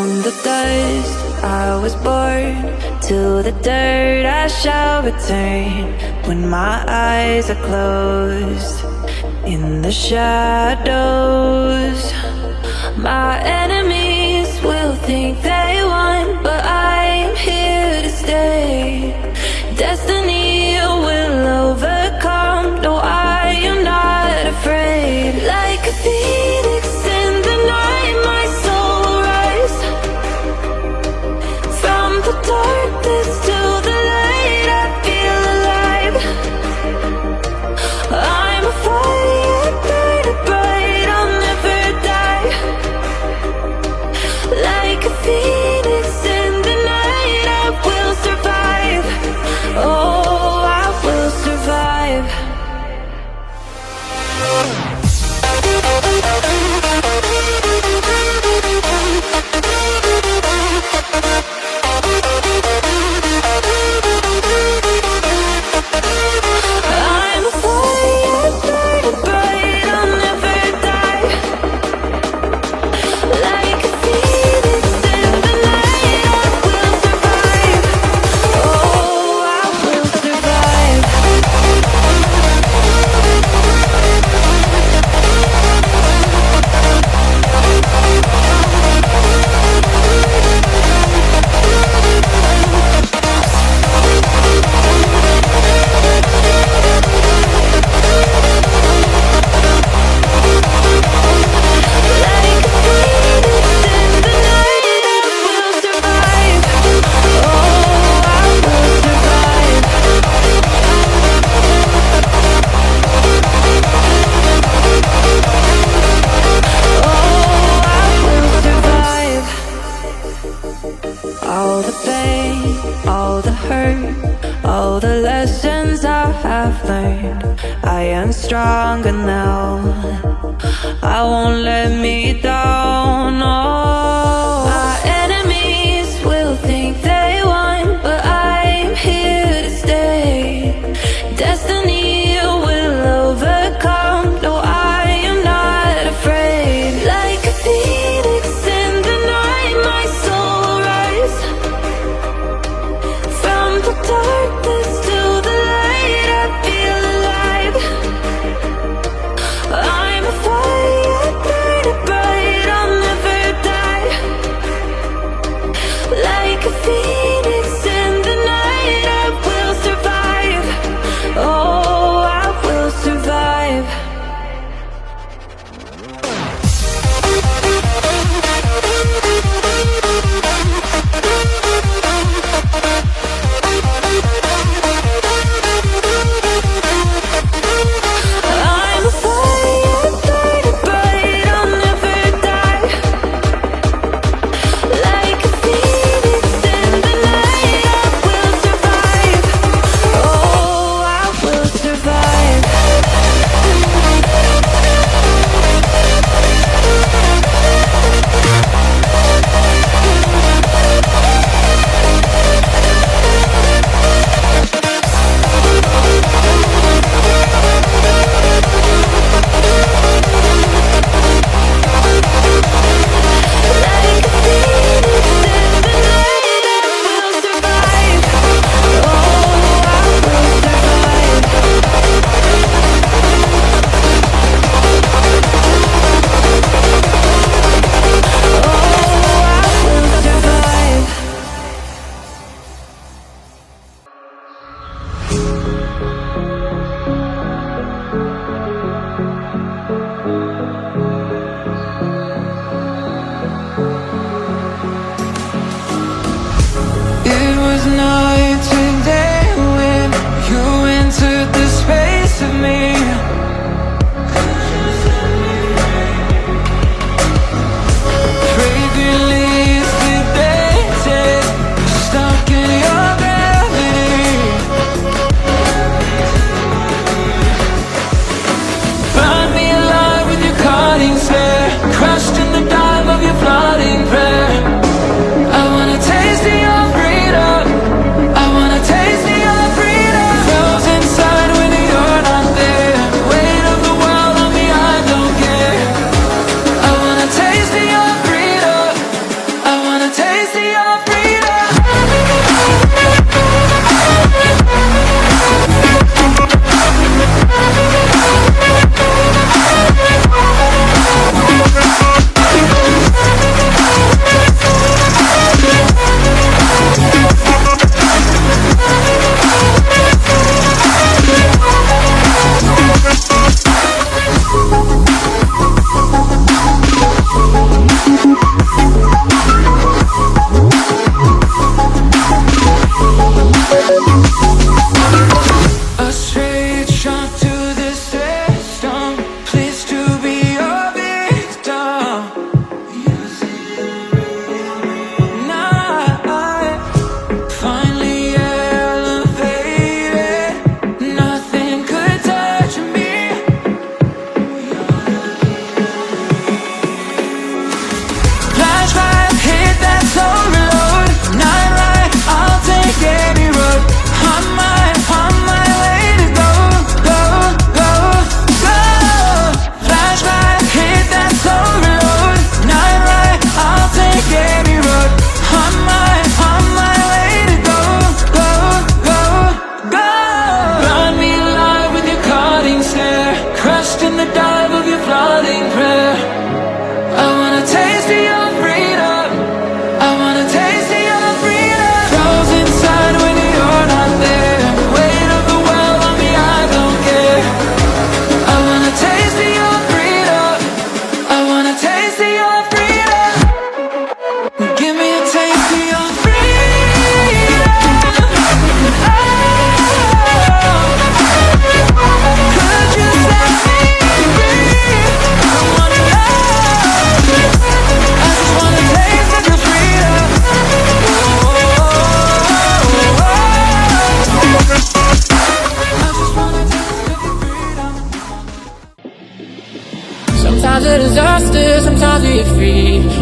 From the dust I was born, to the dirt I shall return. When my eyes are closed, in the shadows, my enemies will think they won, but I am here to stay. Destiny will overcome, no, I am not afraid. Like a phoenix in the night, my soul will rise. From the darkness to the light, I feel alive. I'm a fire, burning bright, I'll never die. Like a phoenix in the night, I will survive. Oh, I will survive. I'm a fire, burning bright, I'll never die. Like a phoenix in the night, I will survive. Oh, I will survive. Like a phoenix in the night, I will survive. Oh, I will survive. Oh, I will survive. All the pain, all the hurt, all the lessons I have learned, I am stronger now. I won't let me down. Oh, my enemies will think they won, but I'm here to stay. Destiny will overcome, no, I am not afraid. Like a phoenix in the night, my soul will rise. From the darkness to the light, I feel alive. I'm a fire, burning bright, I'll never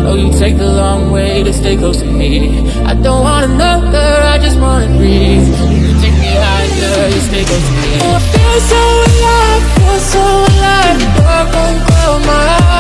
know you take the long way to stay close to me. I don't want another, I just wanna breathe. You take me higher, you stay close to me. Oh, I feel so alive, you're gon' grow my heart.